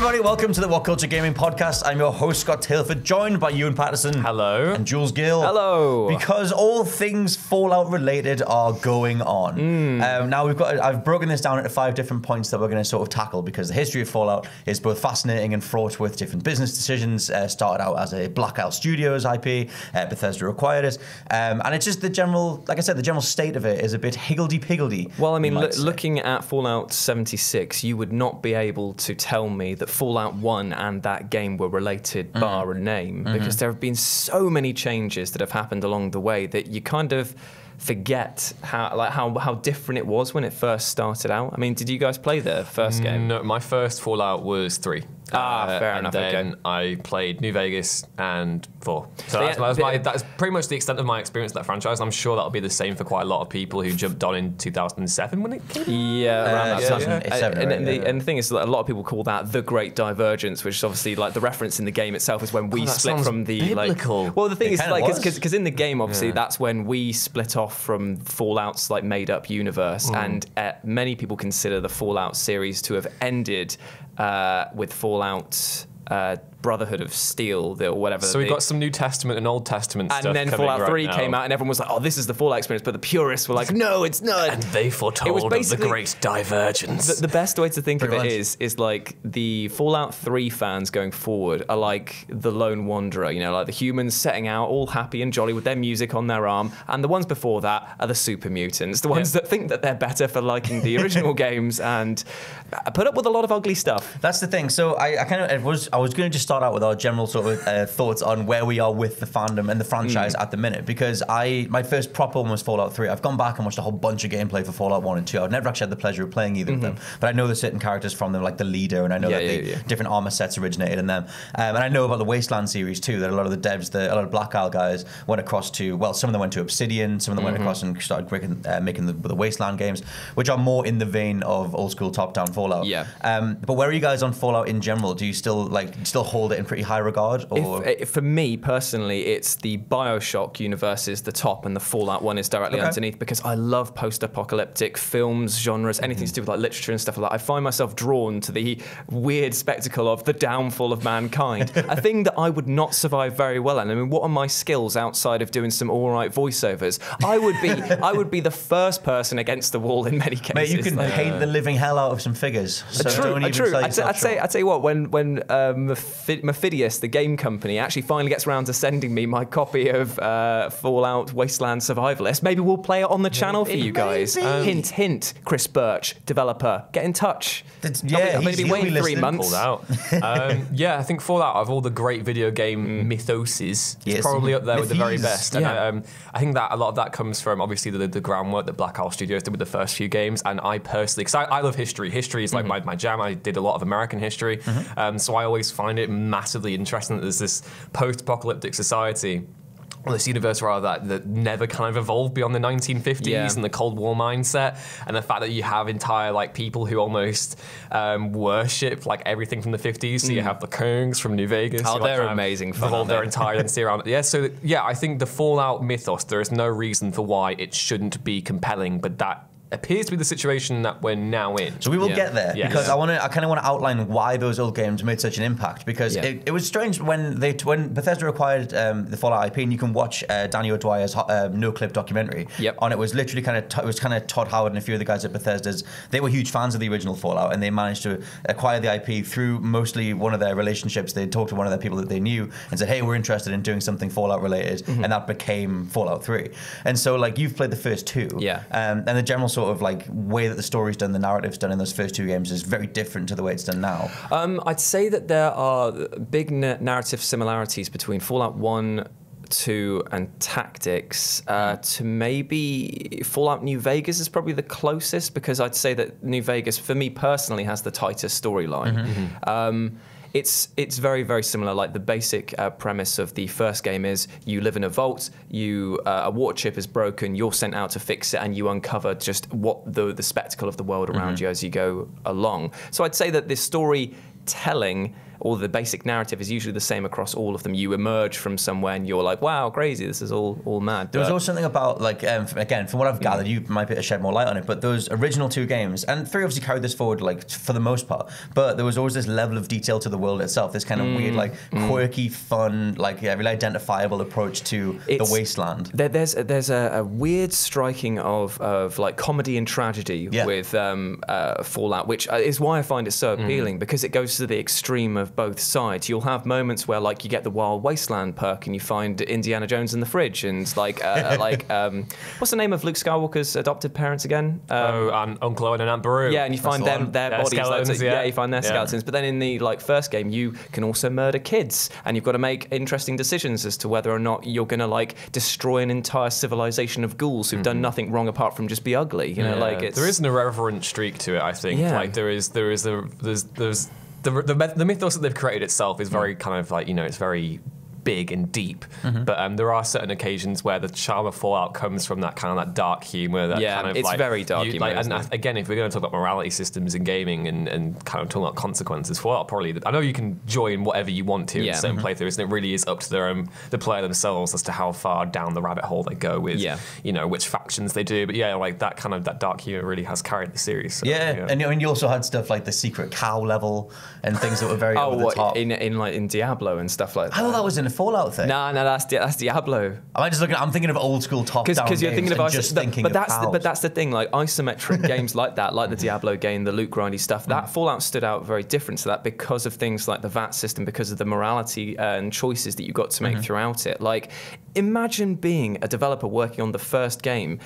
everybody, welcome to the WhatCulture Gaming Podcast. I'm your host, Scott Tailford, joined by Ewan Patterson. Hello. And Jules Gill. Hello. Because all things Fallout related are going on. Now I've broken this down into 5 different points that we're going to sort of tackle, because the history of Fallout is both fascinating and fraught with different business decisions. Started out as a Black Isle Studios IP, Bethesda acquired it, and it's just the general, like I said, the general state of it is a bit higgledy-piggledy. Well, I mean, looking at Fallout 76, you would not be able to tell me that Fallout 1 and that game were related bar a name, because there have been so many changes that have happened along the way that you kind of forget how different it was when it first started out. I mean, did you guys play the first game? No, my first Fallout was 3. Fair enough. And then I played New Vegas and 4. So that's pretty much the extent of my experience with that franchise. I'm sure that'll be the same for quite a lot of people who jumped on in 2007 when it came out. Yeah, around that time. And the thing is that a lot of people call that the Great Divergence, which is obviously like the reference in the game itself is when we split from the biblical. like. Well, the thing is like because in the game obviously that's when we split off from Fallout's like made-up universe, and many people consider the Fallout series to have ended with Fallout Brotherhood of Steel, or whatever. So we got some New Testament and Old Testament stuff. And then Fallout 3 came out, and everyone was like, "Oh, this is the Fallout experience." But the purists were like, "No, it's not." And they foretold of the Great Divergence. The best way to think of it is like the Fallout 3 fans going forward are like the lone wanderer, you know, like the humans setting out all happy and jolly with their music on their arm, and the ones before that are the super mutants, the ones that think that they're better for liking the original games and put up with a lot of ugly stuff. That's the thing. So I was going to just start out with our general sort of thoughts on where we are with the fandom and the franchise at the minute, because my first proper one was Fallout 3. I've gone back and watched a whole bunch of gameplay for Fallout 1 and 2. I've never actually had the pleasure of playing either of them, but I know there's certain characters from them, like the leader, and I know that different armor sets originated in them. And I know about the Wasteland series too, that a lot of the devs, a lot of Black Isle guys went across to, well, some of them went to Obsidian, some of them went across and started making the Wasteland games, which are more in the vein of old school top-down Fallout. Yeah. But where are you guys on Fallout in general? Do you still hold it in pretty high regard? Or? For me personally, it's the BioShock universe is the top, and the Fallout 1 is directly underneath, because I love post-apocalyptic films, genres, anything to do with like literature and stuff like that. I find myself drawn to the weird spectacle of the downfall of mankind, a thing that I would not survive very well in. I mean, what are my skills outside of doing some all right voiceovers? I would be the first person against the wall in many cases. Mate, you can paint the living hell out of some figures. So True. I'd tell you what, when Mephidius, the game company, actually finally gets around to sending me my copy of Fallout Wasteland Survivalist, maybe we'll play it on the channel for you guys. Hint, hint, Chris Birch, developer, get in touch. I'm going to be waiting 3 months. I think Fallout, of all the great video game mythoses, it's probably up there with the very best. And I think that a lot of that comes from obviously the groundwork that Black Isle Studios did with the first few games. And I personally, because I love history. History is like my jam. I did a lot of American history. So I always find it massively interesting that there's this post-apocalyptic society, or this universe rather, that never kind of evolved beyond the 1950s and the Cold War mindset, and the fact that you have entire like people who almost worship like everything from the 50s. So you have the Kungs from New Vegas. Oh, they're amazing. Evolved their entire identity around it. So I think the Fallout mythos, there is no reason for why it shouldn't be compelling, but that appears to be the situation that we're now in. So we will get there, because I kind of want to outline why those old games made such an impact, because it was strange when Bethesda acquired the Fallout IP, and you can watch Danny O'Dwyer's no-clip documentary on it. Was literally it was Todd Howard and a few of the guys at Bethesda's. They were huge fans of the original Fallout, and they managed to acquire the IP through mostly one of their relationships. They talked to one of their people that they knew and said, "Hey, we're interested in doing something Fallout related," and that became Fallout 3. And so like you've played the first 2, and the general sort of like way that the story's done, the narrative's done in those first 2 games is very different to the way it's done now. I'd say that there are big narrative similarities between Fallout 1, 2 and Tactics to maybe Fallout New Vegas is probably the closest, because I'd say that New Vegas, for me personally, has the tightest storyline. It's very, very similar. Like the basic premise of the first game is you live in a vault, a water chip is broken, you're sent out to fix it, and you uncover just what the spectacle of the world around you as you go along. So I'd say that this storytelling or the basic narrative is usually the same across all of them. You emerge from somewhere and you're like, wow, crazy, this is all mad. There was also something about, like, again, from what I've gathered, you might be able to shed more light on it, but those original 2 games, and 3 obviously carried this forward, like, for the most part, but there was always this level of detail to the world itself, this kind of weird, like, quirky, fun, like, really identifiable approach to the wasteland. There's a weird striking of like comedy and tragedy with Fallout, which is why I find it so appealing, because it goes to the extreme of both sides. You'll have moments where, like, you get the Wild Wasteland perk and you find Indiana Jones in the fridge, and like what's the name of Luke Skywalker's adopted parents again? And Uncle Owen and Aunt Beru. Yeah, and you find their bodies. Skeletons, you find their skeletons. But then in the first game, you can also murder kids, and you've got to make interesting decisions as to whether or not you're going to destroy an entire civilization of ghouls who've done nothing wrong apart from just be ugly. You know, there is an irreverent streak to it. I think like there's the mythos that they've created itself is very kind of like, it's very big and deep, but there are certain occasions where the charm of Fallout comes from that kind of that dark humor. That kind of it's very dark humor. And again, if we're going to talk about morality systems in gaming and kind of talk about consequences, Fallout probably. I know you can join whatever you want to in certain playthroughs, and it really is up to the player themselves as to how far down the rabbit hole they go with, which factions they do. But like that kind of that dark humor really has carried the series. So, and you also had stuff like the secret cow level and things that were very over the top in Diablo and stuff like that. I thought that was in a Fallout thing. No, that's Diablo. I'm thinking of old school top-down games. You're thinking of cows. But that's the thing. Like isometric games like that, like the Diablo game, the loot grindy stuff. That Fallout stood out very different to that because of things like the VAT system, because of the morality and choices that you got to make throughout it. Like, imagine being a developer working on the first game,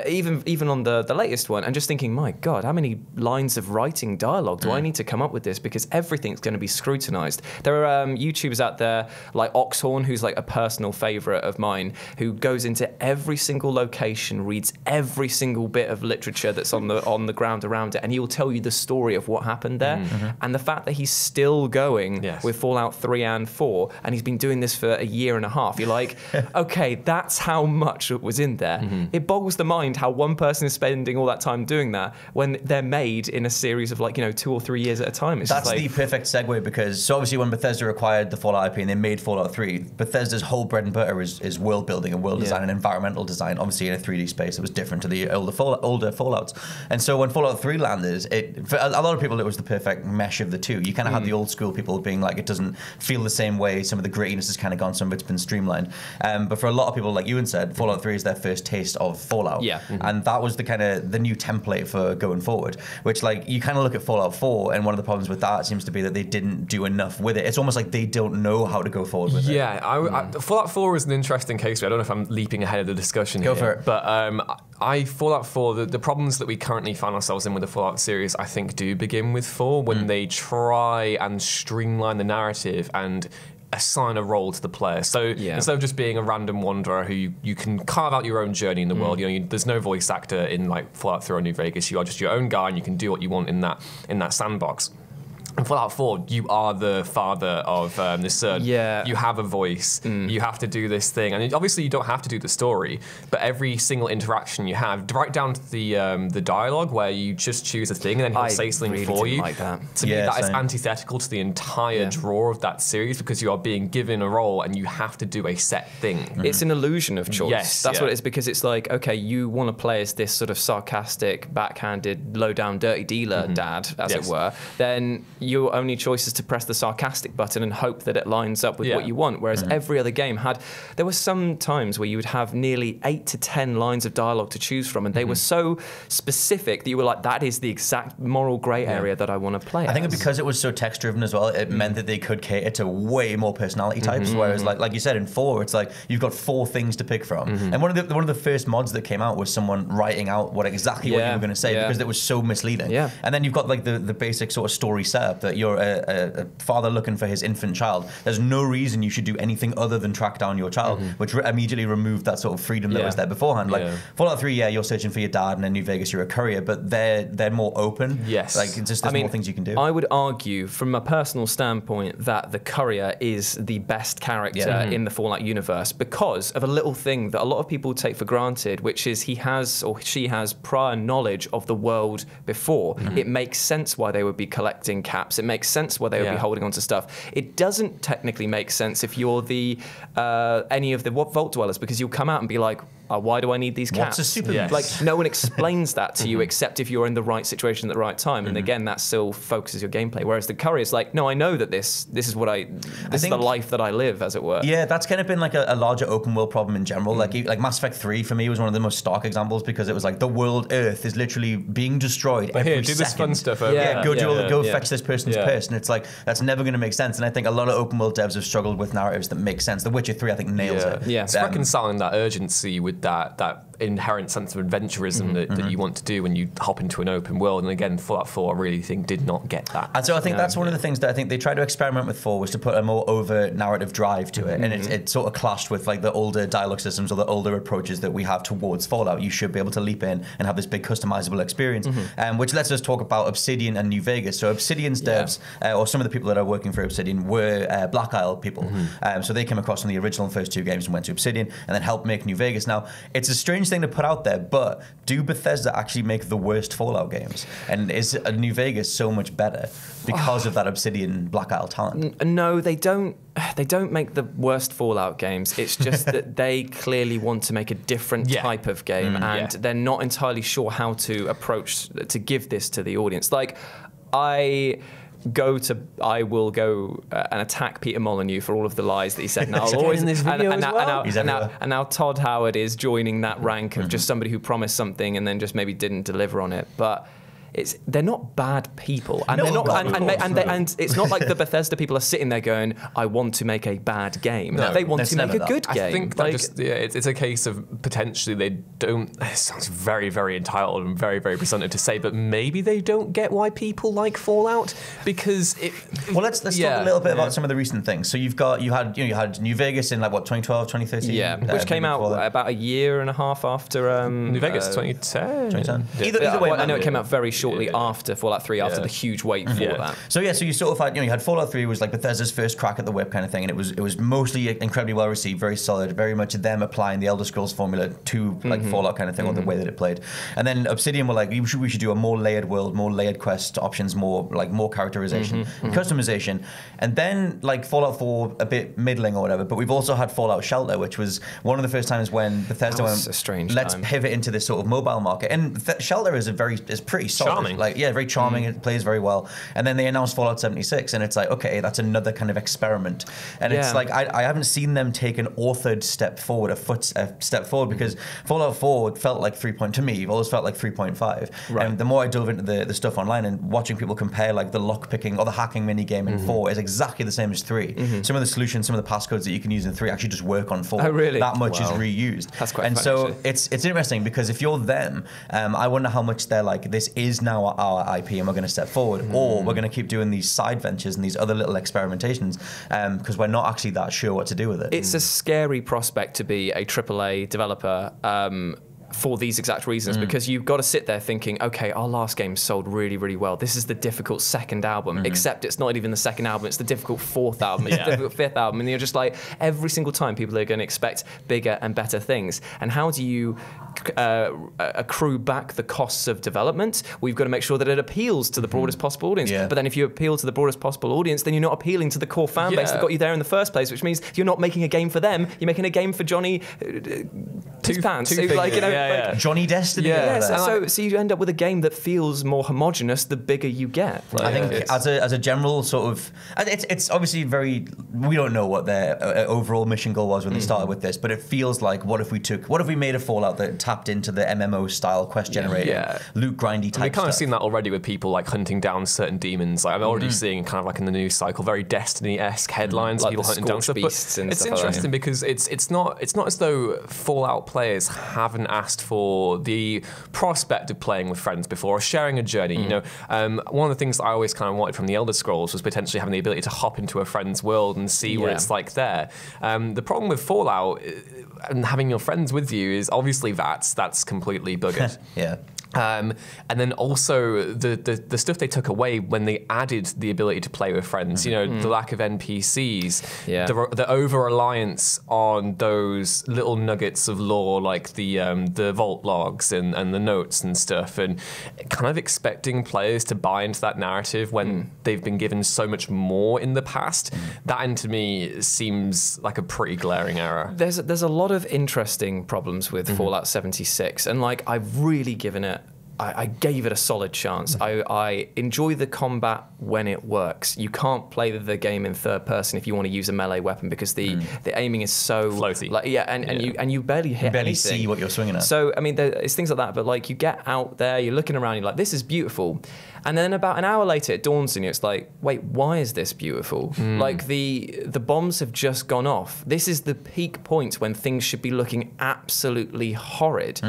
even on the latest one, and just thinking, my God, how many lines of writing dialogue do I need to come up with this? Because everything's going to be scrutinized. There are YouTubers out there like Oxhorn, who's like a personal favorite of mine, who goes into every single location, reads every single bit of literature that's on the ground around it, and he will tell you the story of what happened there. And the fact that he's still going with Fallout 3 and 4, and he's been doing this for a year and a half, you're like, okay, that's how much was in there. It boggles the mind how one person is spending all that time doing that when they're made in a series of 2 or 3 years at a time. That's the perfect segue, because so obviously when Bethesda acquired the Fallout IP and they made Fallout 3, Bethesda's whole bread and butter is world building and world design and environmental design. Obviously in a 3D space, it was different to the older Fallouts. And so when Fallout 3 landed, for a lot of people it was the perfect mesh of the two. You kind of had the old school people being like, it doesn't feel the same way. Some of the grittiness has kind of gone, some of it's been streamlined. But for a lot of people, like Ewan said, Fallout 3 is their first taste of Fallout. And that was the new template for going forward, which you kind of look at Fallout 4, and one of the problems with that seems to be that they didn't do enough with it. It's almost like they don't know how to go forward with it. Fallout 4 is an interesting case. I don't know if I'm leaping ahead of the discussion here. Go for it. But Fallout 4, the problems that we currently find ourselves in with the Fallout series, I think, do begin with 4 when they try and streamline the narrative and assign a role to the player. So instead of just being a random wanderer who you can carve out your own journey in the world, there's no voice actor in Fallout 3 or New Vegas. You are just your own guy, and you can do what you want in that sandbox. In Fallout 4, you are the father of this son. You have a voice. You have to do this thing. And obviously, you don't have to do the story, but every single interaction you have, right down to the dialogue where you just choose a thing and then he'll say something for you. Like that. To me, that is antithetical to the entire draw of that series, because you are being given a role and you have to do a set thing. It's an illusion of choice. Yes, That's what it is, because it's like, okay, you want to play as this sort of sarcastic, backhanded, low-down, dirty dealer dad, as it were, then your only choice is to press the sarcastic button and hope that it lines up with what you want. Whereas every other game there were some times where you would have nearly 8 to 10 lines of dialogue to choose from, and they were so specific that you were like, that is the exact moral grey area that I want to play. I think because it was so text driven as well, it meant that they could cater to way more personality types. Whereas like you said, in 4, it's like you've got 4 things to pick from. And one of the first mods that came out was someone writing out what you were going to say, because it was so misleading. And then you've got the basic sort of story setup that you're a father looking for his infant child. There's no reason you should do anything other than track down your child, which immediately removed that sort of freedom that was there beforehand. Like Fallout 3, you're searching for your dad, and in New Vegas you're a courier, but they're more open. There's more things you can do. I would argue, from a personal standpoint, that the courier is the best character in the Fallout universe because of a little thing that a lot of people take for granted, which is he has or she has prior knowledge of the world before. It makes sense why they would be collecting cat perhaps it makes sense why they would be holding on to stuff. It doesn't technically make sense if you're any of the Vault Dwellers, because you'll come out and be like, why do I need these caps? What's a super Like, no one explains that to you except if you're in the right situation at the right time. And again, that still focuses your gameplay. Whereas the Courier's like, no, I know that this is what this is the life that I live, as it were. Yeah, that's kind of been like a larger open world problem in general. Like Mass Effect 3 for me was one of the most stark examples, because it was like the world Earth is literally being destroyed every do second. This fun stuff over. Go fetch this person's purse. And it's like, that's never going to make sense. And I think a lot of open world devs have struggled with narratives that make sense. The Witcher 3, I think, nails it. Yeah. It's reconciling that urgency with that inherent sense of adventurism that you want to do when you hop into an open world. And again, Fallout 4, I really think, did not get that. And so I think that's one of the things that I think they tried to experiment with 4, was to put a more overt narrative drive to it. And it sort of clashed with like the older dialogue systems or the older approaches that we have towards Fallout. You should be able to leap in and have this big customizable experience, which lets us talk about Obsidian and New Vegas. So Obsidian's devs, or some of the people that are working for Obsidian, were Black Isle people. So they came across from the original first 2 games and went to Obsidian and then helped make New Vegas. Now, it's a strange thing to put out there, but do Bethesda actually make the worst Fallout games? And is New Vegas so much better because of that Obsidian Black Isle talent? No, they don't. They don't make the worst Fallout games. It's just that they clearly want to make a different type of game, and they're not entirely sure how to give this to the audience. Like, I will go and attack Peter Molyneux for all of the lies that he said. Now, in this video and now Todd Howard is joining that rank of just somebody who promised something and then just maybe didn't deliver on it. But they're not bad people, and they're not, and it's not like the Bethesda people are sitting there going, "I want to make a bad game." No, they want to make a good game. I think it's a case of potentially they don't. It sounds very, very entitled and very, very presumptive to say, but maybe they don't get why people like Fallout, because let's talk a little bit about some of the recent things. So you had New Vegas in 2012, 2013, which came out about a year and a half after New Vegas 2010. Either way, I know it came out very shortly after Fallout 3, after the huge wait for that. So you sort of had, you had Fallout 3 was like Bethesda's first crack at the whip kind of thing, and it was mostly incredibly well received, very solid, very much them applying the Elder Scrolls formula to like Fallout kind of thing, or the way that it played. And then Obsidian were like, we should do a more layered world, more layered quest options, more characterization, customization. And then like Fallout 4 a bit middling or whatever, but we've also had Fallout Shelter, which was one of the first times when Bethesda went, let's pivot into this sort of mobile market. And Shelter is pretty solid. Charming. Very charming. It plays very well. And then they announced Fallout 76, and it's like, okay, that's another kind of experiment. And it's like I haven't seen them take an authored step forward, a step forward, because Fallout 4 felt like 3. To me, it always felt like 3.5. Right. And the more I dove into the stuff online and watching people compare like the lock picking or the hacking mini game in 4 is exactly the same as 3. Some of the solutions, some of the passcodes that you can use in 3 actually just work on 4. Oh, really? That much is reused. That's quite and funny, so actually. it's interesting, because if you're them, I wonder how much they're like, this is now our IP and we're going to step forward, or we're going to keep doing these side ventures and these other little experimentations, because we're not actually that sure what to do with it. It's a scary prospect to be a AAA developer for these exact reasons, because you've got to sit there thinking, okay, our last game sold really, really well. This is the difficult second album, except it's not even the second album, it's the difficult 4th album, it's the difficult 5th album, and you're just like, every single time people are going to expect bigger and better things. And how do you accrue back the costs of development? We've got to make sure that it appeals to the broadest possible audience. But then if you appeal to the broadest possible audience, then you're not appealing to the core fan base that got you there in the first place, which means you're not making a game for them, you're making a game for Johnny Two Pants. Johnny Destiny. So you end up with a game that feels more homogenous the bigger you get. I think as a general sort of, it's obviously we don't know what their overall mission goal was when they started with this, but it feels like, what if we made a Fallout that tapped into the MMO style quest generating, loot grindy type We've kind stuff. of seen that already with people like hunting down certain demons. Like I'm already seeing kind of like in the news cycle, very Destiny-esque headlines, like people hunting down stuff. But it's interesting because it's not as though Fallout players haven't asked for the prospect of playing with friends before or sharing a journey. You know, one of the things I always kind of wanted from the Elder Scrolls was potentially having the ability to hop into a friend's world and see what it's like there. The problem with Fallout and having your friends with you is obviously that's completely buggered. And then also the stuff they took away when they added the ability to play with friends, the lack of NPCs, the over-reliance on those little nuggets of lore like the vault logs and the notes and stuff, and kind of expecting players to buy into that narrative when they've been given so much more in the past. That, to me, seems like a pretty glaring error. There's a lot of interesting problems with Fallout 76, and I've really given it. I gave it a solid chance. I enjoy the combat when it works. You can't play the game in third person if you want to use a melee weapon because the aiming is so floaty. And you barely hit. You barely anything. see what you're swinging at. So I mean, it's things like that. But you get out there, you're looking around, you're like, this is beautiful. And then about an hour later, it dawns on you. It's like, wait, why is this beautiful? The bombs have just gone off. This is the peak point when things should be looking absolutely horrid.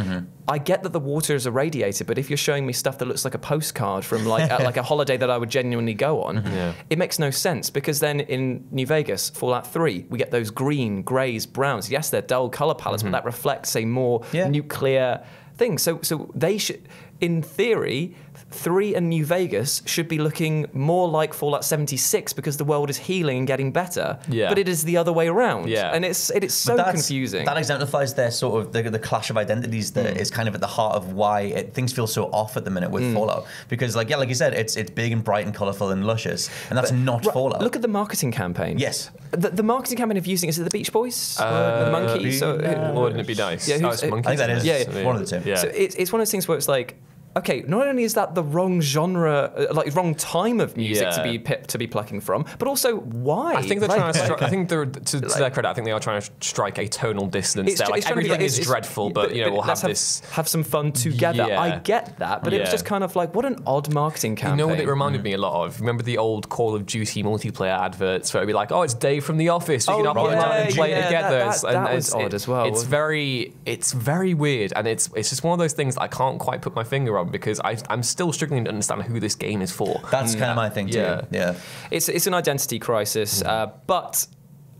I get that the water is irradiated, but if you're showing me stuff that looks like a postcard from like a holiday that I would genuinely go on, it makes no sense, because then in New Vegas, Fallout 3, we get those green, greys, browns. Yes, they're dull color palettes, but that reflects a more nuclear thing. So they should, in theory, 3 and New Vegas should be looking more like Fallout 76 because the world is healing and getting better. But it is the other way around. And it is so confusing. That exemplifies their sort of the clash of identities that is kind of at the heart of why things feel so off at the minute with Fallout. Because like you said, it's big and bright and colourful and luscious, and that's not Fallout. Look at the marketing campaign. Yes. The marketing campaign of using, is it the Beach Boys? The Monkeys? Wouldn't it be nice? Yeah, Monkeys. I think that is one of the two. Yeah. So it's one of those things where it's like, okay, not only is that the wrong genre, wrong time of music to be plucking from, but also why? I think they're trying to. I think they're to their credit. I think they are trying to strike a tonal dissonance there. Everything is dreadful, but we'll have some fun together. Yeah. I get that, but it was just kind of like, what an odd marketing campaign. You know what it reminded me a lot of? Remember the old Call of Duty multiplayer adverts where it'd be like, oh, it's Dave from The Office. We can hop online and play together. That was odd as well. It's very weird, and it's just one of those things I can't quite put my finger on, because I'm still struggling to understand who this game is for. That's kind of my thing too. Yeah. It's an identity crisis, but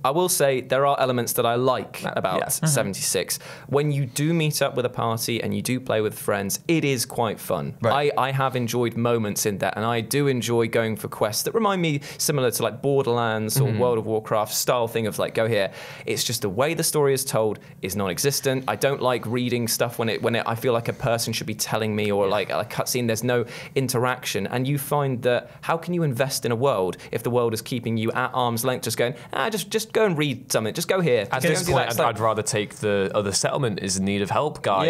I will say there are elements that I like about 76. When you do meet up with a party and you do play with friends, it is quite fun. Right. I have enjoyed moments in that, and I do enjoy going for quests that remind me similar to like Borderlands or World of Warcraft style thing of like, go here. It's just the way the story is told is non-existent. I don't like reading stuff when I feel like a person should be telling me, or like a cutscene. There's no interaction, and you find that how can you invest in a world if the world is keeping you at arm's length, just going just go and read something. Just go here. At this point, I'd rather take the other settlement is in need of help guy.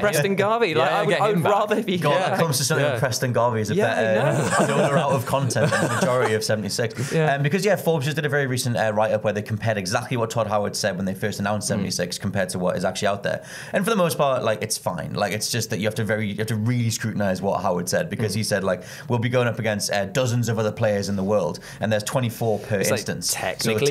Preston Garvey. I would rather be. God, that comes to something. Preston Garvey is a better donor out of content than the majority of 76. Because Forbes just did a very recent write-up where they compared exactly what Todd Howard said when they first announced 76 compared to what is actually out there. And for the most part, it's fine. It's just that you have to really scrutinize what Howard said, because he said we'll be going up against dozens of other players in the world, and there's 24 per instance. Technically,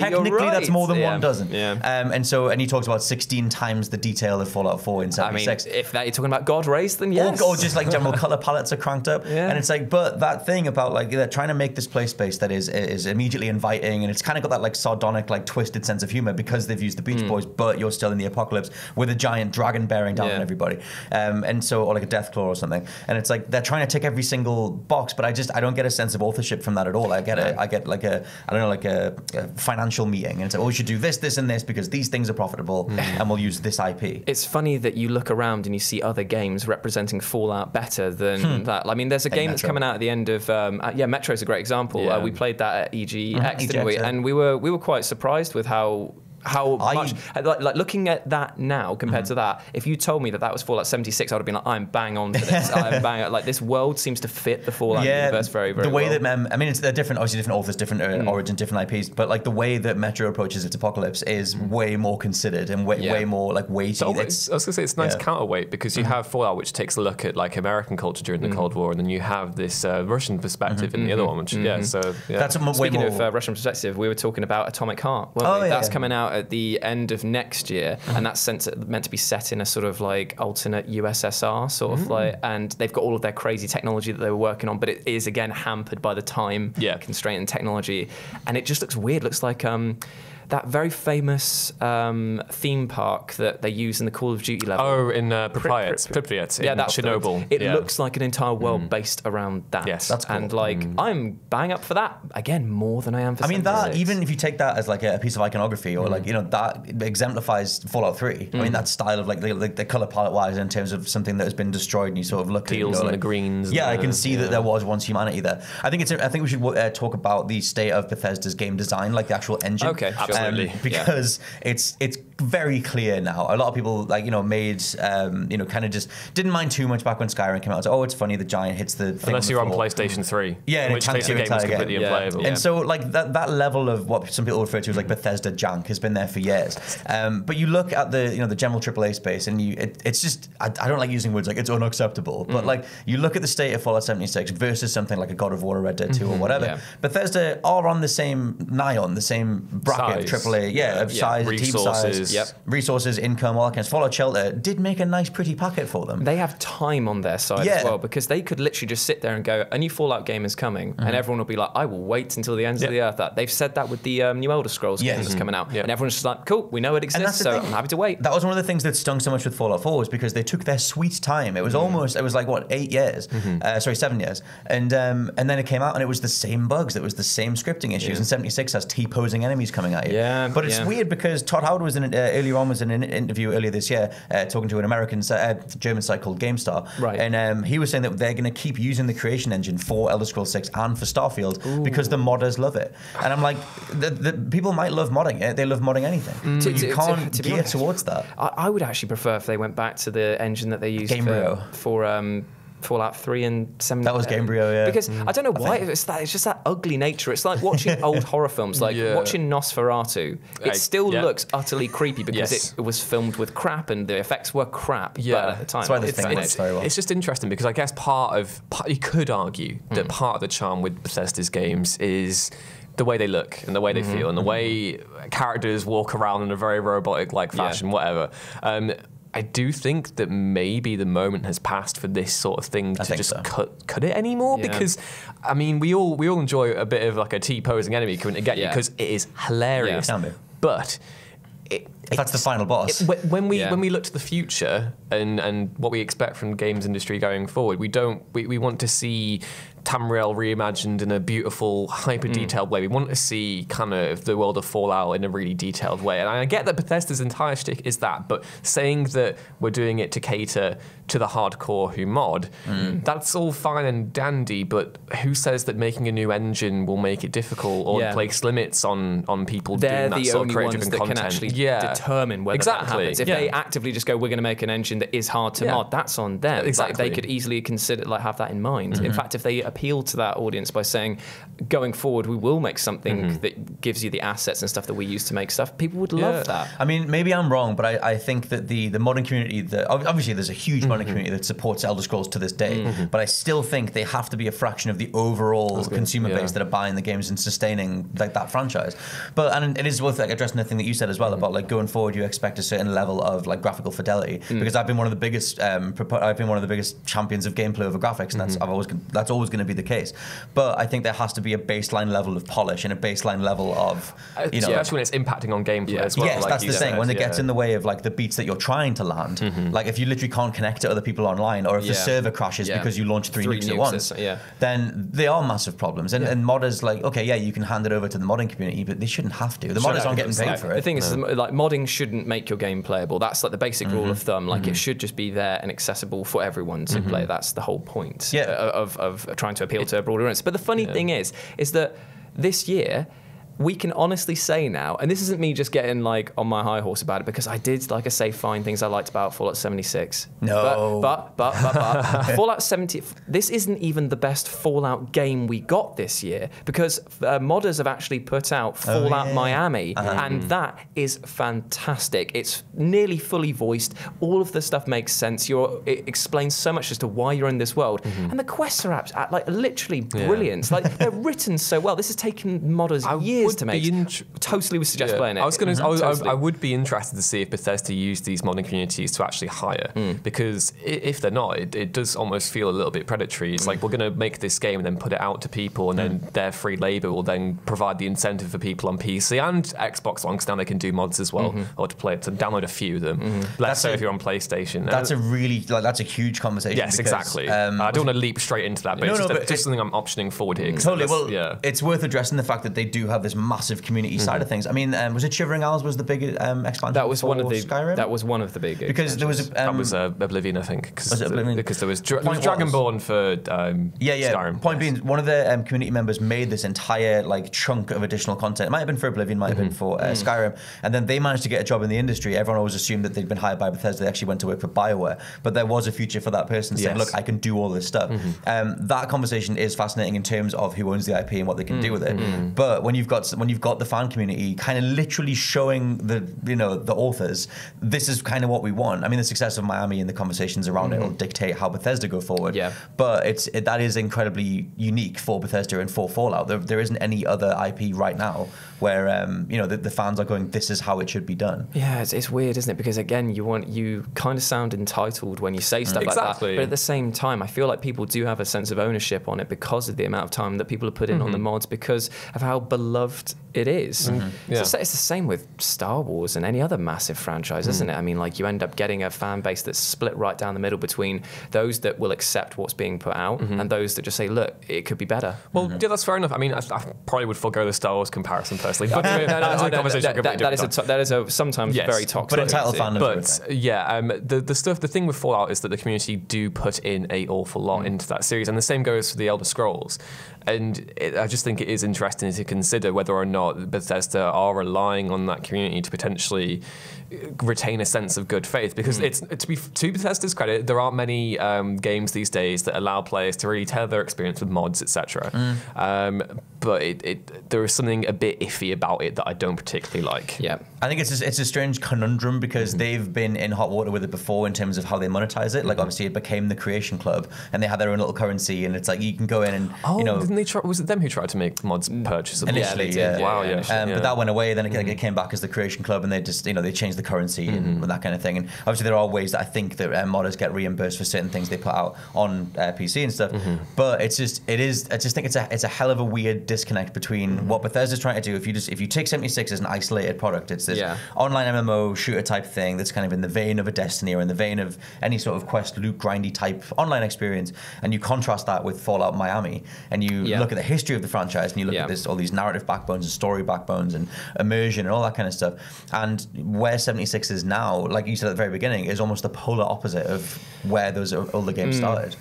that's more than 1 dozen. And he talks about 16 times the detail of Fallout 4 in 76. I mean, if you're talking about God rays, then yes. Or just general color palettes are cranked up. And it's but that thing about they're trying to make this play space that is immediately inviting, and it's kind of got that sardonic, twisted sense of humor because they've used the Beach Boys, but you're still in the apocalypse with a giant dragon bearing down on everybody. Or like a death claw or something. And it's they're trying to tick every single box, but I don't get a sense of authorship from that at all. I get a financial meeting, and it's we should do this, this, and this because these things are profitable, and we'll use this IP. It's funny that you look around and you see other games representing Fallout better than that. I mean, there's a game that's coming out at the end of Metro's a great example. We played that at EGX, didn't we? And we were quite surprised with how much, looking at that now compared to that, if you told me that was Fallout 76, I would have been like, I'm bang on to this. I'm bang. This world seems to fit the Fallout universe very, very well. The way that, they're different, obviously different authors, different origins, different IPs, but the way that Metro approaches its apocalypse is way more considered and way more weighty. So I was going to say, it's a nice counterweight, because you have Fallout, which takes a look at American culture during the Cold War, and then you have this Russian perspective in the other one, which, That's Speaking of Russian perspective, we were talking about Atomic Heart, weren't we? That's coming out at the end of next year, and that's meant to be set in a sort of alternate USSR sort of and they've got all of their crazy technology that they were working on, but it is again hampered by the time constraint and technology, and it just looks weird. Looks like that very famous theme park that they use in the Call of Duty level. Oh, in Pripyat. Yeah, that's Chernobyl. It looks like an entire world based around that. Yes, that's cool. And like, I'm bang up for that again more than I am for. I mean, that even if you take that as like a piece of iconography, or like that exemplifies Fallout 3. I mean, that style of like the color palette wise, in terms of something that has been destroyed, and you sort of look teals at and like, the greens. Yeah, I can see that there was once humanity there. I think we should talk about the state of Bethesda's game design, like the actual engine. Okay, absolutely. Because it's very clear now. A lot of people made kind of just didn't mind too much back when Skyrim came out. So, it's funny the giant hits the thing. Unless you're on PlayStation 3. Yeah, in which case the game was completely unplayable. And so like that level of what some people refer to as like Bethesda junk has been there for years. But you look at the general AAA space, and it's just I don't like using words like it's unacceptable, but like you look at the state of Fallout 76 versus something like a God of War or Red Dead 2 or whatever. Yeah. Bethesda are on the same the same bracket of AAA, of size, resources, team size, resources, income, all that kind of stuff. Fallout Shelter did make a nice, pretty packet for them. They have time on their side as well, because they could literally just sit there and go, a new Fallout game is coming, and everyone will be like, I will wait until the ends of the earth. They've said that with the new Elder Scrolls game that's coming out, and everyone's just like, cool, we know it exists, so I'm happy to wait. That was one of the things that stung so much with Fallout 4, was because they took their sweet time. It was it was like, what, 8 years? 7 years. And then it came out, and it was the same bugs. It was the same scripting issues, and 76 has T-posing enemies coming at you. Yeah, but it's weird because Todd Howard was earlier on in an interview earlier this year talking to an American German site called GameStar, right? And he was saying that they're going to keep using the creation engine for Elder Scrolls 6 and for Starfield because the modders love it. And I'm like, the people might love modding it. They love modding anything. You can't gear towards that. I would actually prefer if they went back to the engine that they used for Fallout 3 and 7. That was Gamebryo, yeah. Because I don't know why it's just that ugly nature. It's like watching old horror films, like watching Nosferatu. It still looks utterly creepy because it was filmed with crap and the effects were crap. Yeah, but at the time, that's why this thing works very well. It's just interesting because I guess you could argue that part of the charm with Bethesda's games is the way they look and the way they feel and the way characters walk around in a very robotic-like fashion, whatever. I do think that maybe the moment has passed for this sort of thing to just cut it anymore, because I mean we all enjoy a bit of like a T-posing enemy coming to get you because it is hilarious. But that's the final boss. When we look to the future and what we expect from the games industry going forward, we want to see Tamriel reimagined in a beautiful, hyper-detailed way. We want to see kind of the world of Fallout in a really detailed way. And I get that Bethesda's entire shtick is that, but saying that we're doing it to cater to the hardcore who mod, that's all fine and dandy, but who says that making a new engine will make it difficult or place limits on people doing that sort of creative and content? They're the only ones that can actually determine whether that happens. If they actively just go, we're going to make an engine that is hard to mod, that's on them. Exactly. Like, they could easily consider, have that in mind. In fact, if they appeal to that audience by saying, going forward, we will make something that gives you the assets and stuff that we use to make stuff, people would love that. I mean, maybe I'm wrong, but I think that the modern community, obviously there's a huge modern community that supports Elder Scrolls to this day, but I still think they have to be a fraction of the overall consumer base that are buying the games and sustaining that franchise. And it is worth addressing the thing that you said as well about going forward, you expect a certain level of graphical fidelity, because I've been one of the biggest champions of gameplay over graphics, and that's always going to be the case. But I think there has to be a baseline level of polish and a baseline level of especially when it's impacting on gameplay as well. Yes, that's the thing. When it gets in the way of the beats that you're trying to land, if you literally can't connect to other people online, or if the server crashes because you launch three nukes at once, then they are massive problems. And modders you can hand it over to the modding community, but they shouldn't have to. The modders aren't getting paid for it. The thing is, modding shouldn't make your game playable. That's the basic rule of thumb. It should just be there and accessible for everyone to play. That's the whole point of trying to appeal to a broader audience. But the funny thing is that this year, we can honestly say now, and this isn't me just getting on my high horse about it, because I did, find things I liked about Fallout 76. No. But Fallout 70, this isn't even the best Fallout game we got this year, because modders have actually put out Fallout Miami, and that is fantastic. It's nearly fully voiced. All of the stuff makes sense. It explains so much as to why you're in this world. And the quests are literally brilliant. They're written so well. This has taken modders years years to make. Totally would suggest playing it. I was going to. I would be interested to see if Bethesda use these modding communities to actually hire, because if they're not, it does almost feel a little bit predatory. It's like, we're going to make this game and then put it out to people, and then their free labor will then provide the incentive for people on PC and Xbox One, because now they can do mods as well, or to play it, to download a few of them. Let's say if you're on PlayStation. That's that's a huge conversation. Yes, exactly. I don't want to leap straight into that, but it's just something I'm optioning forward here. Totally. Well, it's worth addressing the fact that they do have this massive community side of things. I mean, was it Shivering Isles was the big expansion? That was one of the Skyrim. That was one of the big. Because there was that was Oblivion, I think. Was it Oblivion? Because there was Dragonborn for Skyrim. Point being, one of the community members made this entire chunk of additional content. It might have been for Oblivion, might have been for Skyrim, and then they managed to get a job in the industry. Everyone always assumed that they'd been hired by Bethesda. They actually went to work for BioWare, but there was a future for that person saying, "Look, I can do all this stuff." That conversation is fascinating in terms of who owns the IP and what they can do with it. But when you've got the fan community kind of literally showing the authors, this is kind of what we want. I mean, the success of Miami and the conversations around it will dictate how Bethesda go forward. Yeah. But that is incredibly unique for Bethesda and for Fallout. There isn't any other IP right now where the fans are going, this is how it should be done. Yeah, it's weird, isn't it? Because again, you kind of sound entitled when you say stuff like that. But at the same time, I feel like people do have a sense of ownership on it because of the amount of time that people have put in on the mods, because of how beloved it is. It's the same with Star Wars and any other massive franchise, isn't it? I mean, you end up getting a fan base that's split right down the middle between those that will accept what's being put out and those that just say, look, it could be better. Well, yeah, that's fair enough. I mean, I probably would forego the Star Wars comparison personally, but that is a sometimes very toxic. But entitled fandom. But the thing with Fallout is that the community do put in an awful lot into that series, and the same goes for the Elder Scrolls. And I just think it is interesting to consider whether or not Bethesda are relying on that community to potentially retain a sense of good faith, because it's to Bethesda's credit, there aren't many games these days that allow players to really tell their experience with mods, etc. But there is something a bit iffy about it that I don't particularly like. Yeah, I think it's a strange conundrum, because they've been in hot water with it before in terms of how they monetize it. Obviously it became the Creation Club, and they had their own little currency, and it's you can go in and didn't they try? Was it them who tried to make mods purchasable? Initially, but that went away. Then it came back as the Creation Club, and they just they changed the currency and that kind of thing. And obviously there are ways that I think that modders get reimbursed for certain things they put out on PC and stuff. But I just think it's a hell of a weird disconnect between what Bethesda's trying to do. If you take 76 as an isolated product, it's this online MMO shooter type thing that's kind of in the vein of a Destiny or in the vein of any sort of quest loot grindy type online experience, and you contrast that with Fallout Miami, and you look at the history of the franchise, and you look at all these narrative backbones and story backbones and immersion and all that kind of stuff, and where 76 is now, like you said at the very beginning, is almost the polar opposite of where those older games started.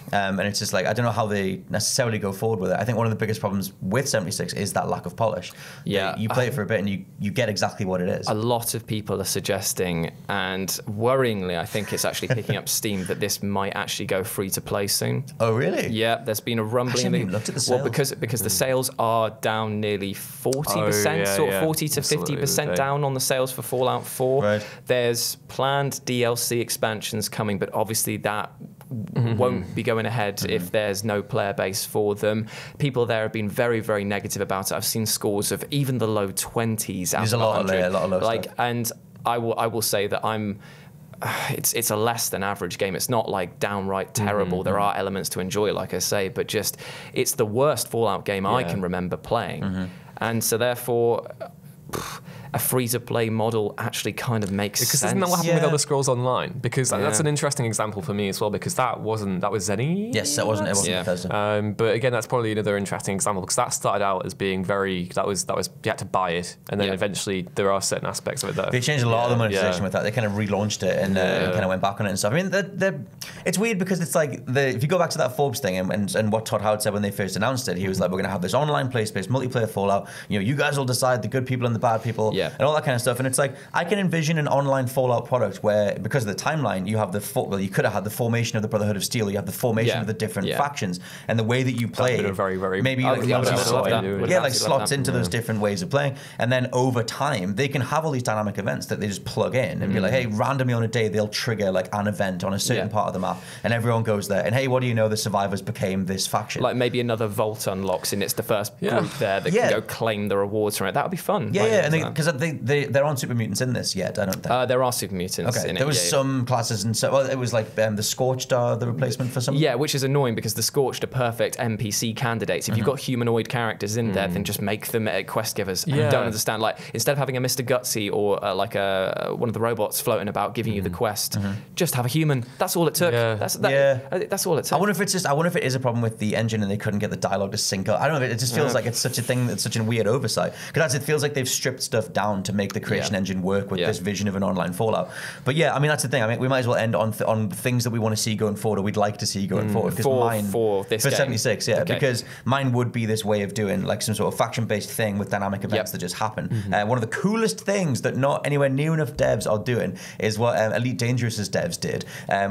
And it's just I don't know how they necessarily go forward with it. I think one of the biggest problems with 76 is that lack of polish. You play it for a bit and you get exactly what it is. A lot of people are suggesting, and worryingly, I think it's actually picking up steam, that this might actually go free to play soon. Oh, really? Yeah, there's been a rumbling. I haven't even looked at the sales. Well, because the sales are down nearly 40%, 40 to 50% down on the sales for Fallout 4. Right. There's planned DLC expansions coming, but obviously that won't be going ahead if there's no player base for them. People there have been very, very negative about it. I've seen scores of even the low 20s. There's a lot of low stuff. And I will say that it's a less than average game. It's not downright terrible. There are elements to enjoy, like I say, but just it's the worst Fallout game I can remember playing. And so therefore, a free-to-play model actually kind of makes sense. Because isn't that what happened with Elder Scrolls Online? Because that's an interesting example for me as well, because that was Zenny? Yes, that wasn't Bethesda. But again, that's probably another interesting example, because that started out as being that was you had to buy it, and then eventually there are certain aspects of it that... They changed a lot of the monetization with that. They kind of relaunched it and kind of went back on it and stuff. I mean, it's weird because it's if you go back to that Forbes thing and what Todd Howard said when they first announced it, he was like, we're going to have this online play space, multiplayer Fallout. You guys will decide the good people and the bad people. and all that kind of stuff. And it's like, I can envision an online Fallout product where, because of the timeline, you have you could have had the formation of the Brotherhood of Steel, you have the formation of the different factions, and the way that you play, maybe slots into those different ways of playing. And then over time, they can have all these dynamic events that they just plug in and be like, hey, randomly on a day, they'll trigger like an event on a certain part of the map, and everyone goes there. And hey, what do you know? The survivors became this faction. Like maybe another vault unlocks, and it's the first group there that can go claim the rewards from it. That would be fun. And because there aren't super mutants in this yet, I don't think. There are super mutants in it. There was some classes, and so it was like the Scorched are the replacement for some. Yeah, which is annoying because the Scorched are perfect NPC candidates. If you've got humanoid characters in there, then just make them quest givers. I don't understand. Like, instead of having a Mr. Gutsy or one of the robots floating about giving you the quest, just have a human. That's all it took. That's all it took. I wonder if it is a problem with the engine and they couldn't get the dialogue to sync up. I don't know. It just feels like it's such a thing. It's such a weird oversight, because it feels like they've stripped stuff down to make the creation engine work with this vision of an online Fallout. But yeah, I mean, that's the thing. I mean, we might as well end on things that we want to see going forward, or we'd like to see going forward. For this game. 76, because mine would be this way of doing like some sort of faction-based thing with dynamic events that just happen. One of the coolest things that not anywhere near enough devs are doing is what Elite Dangerous's devs did,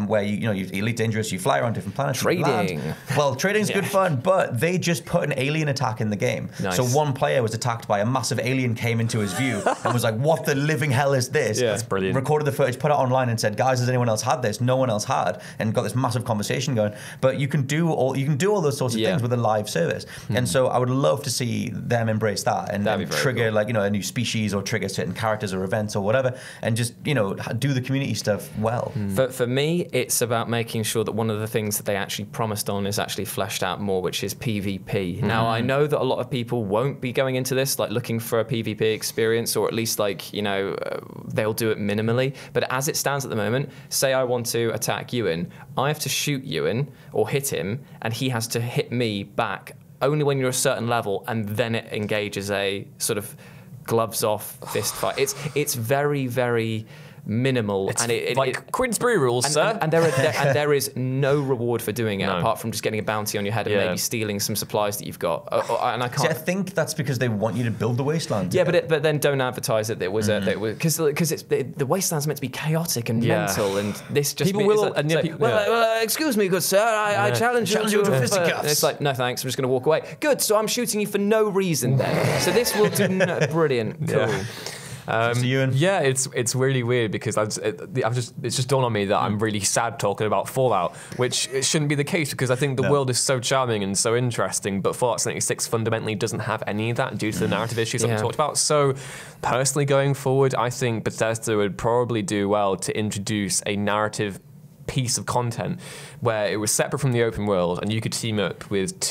where you Elite Dangerous, you fly around different planets. Trading. Well, trading's good fun, but they just put an alien attack in the game. Nice. So one player was attacked by a massive alien, came into his view and was like, "What the living hell is this?" That's brilliant. Recorded the footage, put it online, and said, "Guys, has anyone else had this?" No one else had, and got this massive conversation going. But you can do all those sorts of things with a live service, and so I would love to see them embrace that and trigger cool. A new species or trigger certain characters or events or whatever, and just do the community stuff well. For me, it's about making sure that one of the things that they actually promised on is actually fleshed out more, which is PvP. Now, I know that a lot of people won't be going into this like looking for a PvP experience, or at least they'll do it minimally. But as it stands at the moment, say I want to attack Ewan, I have to shoot Ewan or hit him, and he has to hit me back only when you're a certain level, and then it engages a sort of gloves off fist fight. It's very, very minimal, it's and it Queensbury rules, sir. And there is no reward for doing it apart from just getting a bounty on your head and maybe stealing some supplies that you've got. And I can't. See, I think that's because they want you to build the wasteland. Yeah, but then don't advertise it. Because the wasteland's meant to be chaotic and mental, and this just people will. Excuse me, good sir, I challenge you to fisticuffs. It's like, no thanks, I'm just going to walk away. Good, so I'm shooting you for no reason then. So this will do brilliant. Cool. Yeah, it's really weird because it's just dawned on me that I'm really sad talking about Fallout, which it shouldn't be the case because I think the world is so charming and so interesting, but Fallout 76 fundamentally doesn't have any of that due to the narrative issues that we talked about. So personally going forward, I think Bethesda would probably do well to introduce a narrative piece of content where it was separate from the open world and you could team up with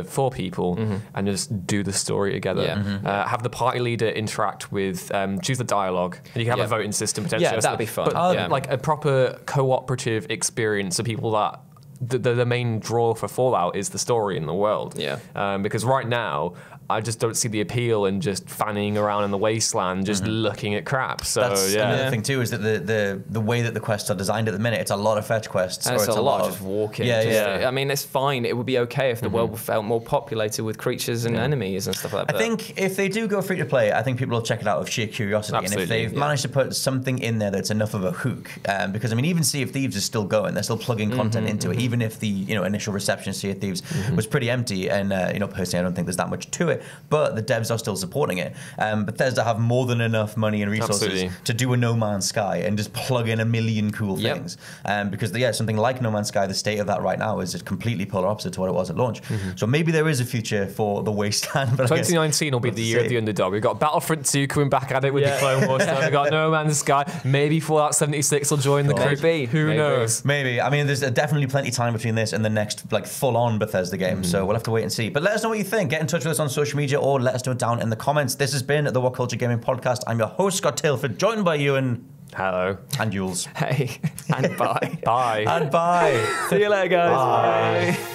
4 people and just do the story together. Have the party leader interact with, choose the dialogue, and you can have a voting system potentially. Yeah, that'd be fun. But like a proper cooperative experience of people that the main draw for Fallout is the story in the world. Because right now, I just don't see the appeal in just fanning around in the wasteland, just looking at crap. So that's another thing too, is that the way that the quests are designed at the minute, it's a lot of fetch quests. And it's a lot of just walking. I mean, it's fine. It would be okay if the world felt more populated with creatures and enemies and stuff like that. I think if they do go free to play, I think people will check it out of sheer curiosity. Absolutely. And if they've managed to put something in there that's enough of a hook, because I mean, even Sea of Thieves is still going. They're still plugging content into it, even if the initial reception of Sea of Thieves was pretty empty. And personally, I don't think there's that much to it. But the devs are still supporting it. Bethesda have more than enough money and resources to do a No Man's Sky and just plug in a million cool things. Because something like No Man's Sky, the state of that right now is just completely polar opposite to what it was at launch. So maybe there is a future for the wasteland. But 2019 will be the year of the underdog. We've got Battlefront 2 coming back at it with the Clone Wars stuff. We've got No Man's Sky. Maybe Fallout 76 will join the crew. Who knows? Maybe. I mean, there's definitely plenty of time between this and the next full-on Bethesda game. So we'll have to wait and see. But let us know what you think. Get in touch with us on social media or let us know down in the comments. This has been the WhatCulture Gaming Podcast. I'm your host, Scott Tailford, joined by Ewan. Hello. And Jules. Hey. And bye. Bye. And bye. See you later, guys. Bye.